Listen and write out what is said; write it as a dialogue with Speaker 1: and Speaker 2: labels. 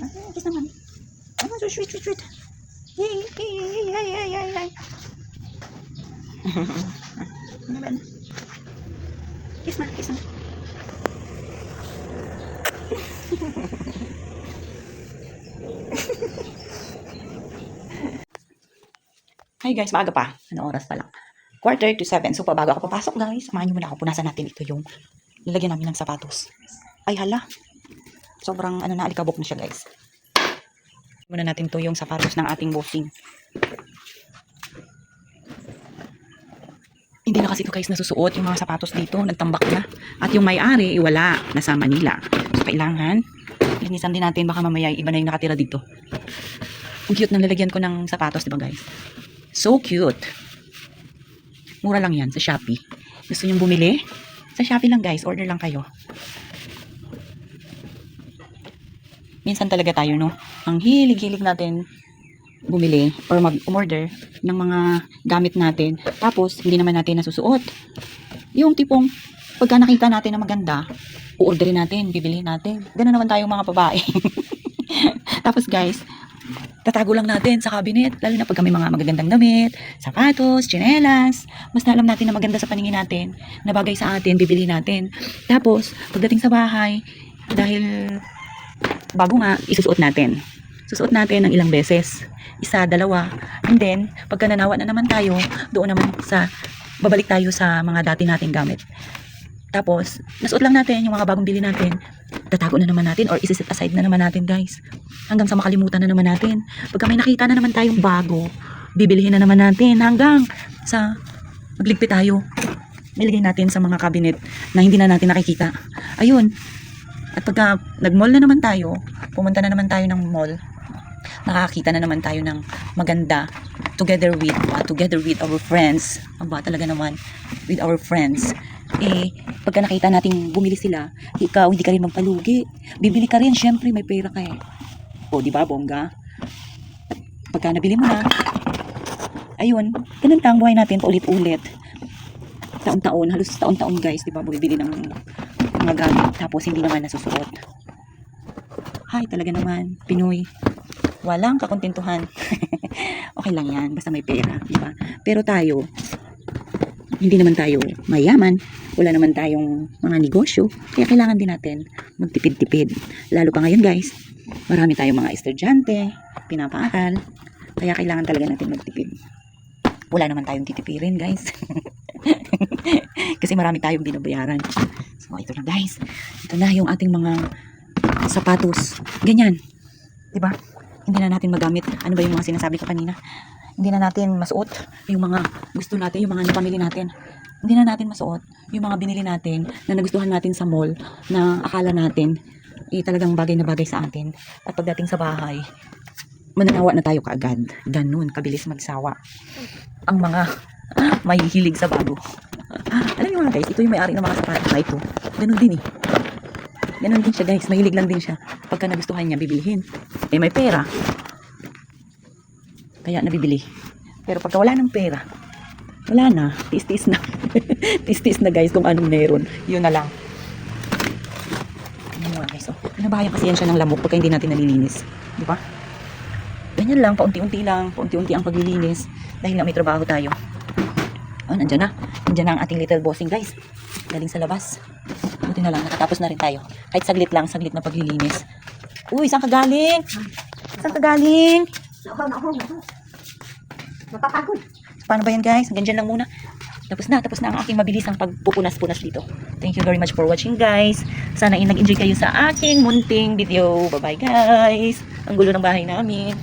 Speaker 1: Kiss naman. Oh, so sweet, sweet, sweet. Yay, yay, yay, yay, yay, yay, yay. Naman. Kiss na, kiss na. Hi guys, maaga pa. Ano oras pa lang? 6:45. So, bago ako papasok guys, samahan nyo muna ako. Punasan natin ito yung lalagyan namin ng sapatos. Ay hala. Sobrang ano na, alikabok na siya guys. Muna natin to yung sapatos ng ating bossing. Hindi na kasi ito guys nasusuot yung mga sapatos dito. Nagtambak na. At yung may-ari, wala. Nasa Manila. So, kailangan linisan din natin. Baka mamaya iba na yung nakatira dito. Ang cute ng lalagyan ko ng sapatos, diba guys? So cute. Mura lang yan sa Shopee. Gusto nyo bumili? Sa Shopee lang guys. Order lang kayo. Minsan talaga tayo, no? Ang hilig-hilig natin bumili or mag-order ng mga gamit natin. Tapos, hindi naman natin nasusuot. Yung tipong, pagka nakita natin na maganda, u-orderin natin, bibilihin natin. Ganun naman tayong mga babae. Tapos guys, tatago lang natin sa cabinet, lalo na pagka may mga magagandang damit, sapatos, tsinelas, mas alam natin na maganda sa paningin natin, na bagay sa atin, bibili natin. Tapos, pagdating sa bahay, dahil bago nga, isusuot natin. Susuot natin ng ilang beses. Isa, dalawa. And then, pagka nanawa na naman tayo, doon naman babalik tayo sa mga dati nating gamit. Tapos, nasuot lang natin yung mga bagong bili natin. Tatago na naman natin or isi-set aside na naman natin guys. Hanggang sa makalimutan na naman natin. Pagka may nakita na naman tayong bago, bibilihin na naman natin hanggang sa magligpit tayo. Nilagay natin sa mga cabinet na hindi na natin nakikita. Ayun. At pagka nag-mall na naman tayo, pumunta na naman tayo ng mall, nakakita na naman tayo ng maganda together with our friends. Aba, talaga naman with our friends. Pagka nakita nating bumili sila, ikaw hindi ka rin magpalugi. Bibili ka rin, syempre may pera ka eh. O, di ba, bongga? Pagka nabili mo na, ayun, ganun lang buhay natin paulit-ulit. Taon-taon, halos taon-taon guys, di ba, bumibili ng mga gamit, tapos hindi naman nasusuot. Hay, talaga naman, Pinoy. Walang kakontentuhan. Okay lang yan, basta may pera, di ba? Pero tayo, hindi naman tayo mayaman, wala naman tayong mga negosyo, kaya kailangan din natin magtipid-tipid. Lalo pa ngayon guys, marami tayong mga estudyante, pinapaaral, kaya kailangan talaga natin magtipid. Wala naman tayong titipirin guys. Kasi marami tayong binabayaran. So ito na guys, ito na yung ating mga sapatos. Ganyan, diba? Hindi na natin magamit. Ano ba yung mga sinasabi ko kanina? Hindi na natin masuot yung mga gusto natin, yung mga napamili natin. Hindi na natin masuot yung mga binili natin na nagustuhan natin sa mall na akala natin talagang bagay na bagay sa atin. At pagdating sa bahay, mananawa na tayo kaagad. Ganun, kabilis magsawa ang mga mahihilig sa bago. Alam niyo mga guys, ito yung may-ari ng mga sapatos na ito. Ganun din eh. Ganun din siya guys, mahilig lang din siya. Pagka nagustuhan niya, bibilihin. May pera. Kaya nabibili. Pero pagka wala ng pera, wala na. Tis-tis na. Tis-tis na guys kung anong meron. Yun na lang. Ano mga guys, nabahayan kasi yan siya ng lamok pagka hindi natin nalilinis. Di ba? Ganyan lang, paunti-unti lang. Paunti-unti ang paglilinis. Dahil nga may trabaho tayo. Nandyan na. Nandyan na ang ating little bossing guys. Galing sa labas. Buti na lang, nakatapos na rin tayo. Kahit saglit lang, saglit na paglilinis. Uy, saan ka galing? Saan ka galing?
Speaker 2: Napapagod.
Speaker 1: Paano ba yan guys? Hanggang dyan lang muna. Tapos na ang aking mabilisang pagpupunas-punas dito. Thank you very much for watching guys. Sana nag-enjoy kayo sa aking munting video. Bye bye guys. Ang gulo ng bahay namin.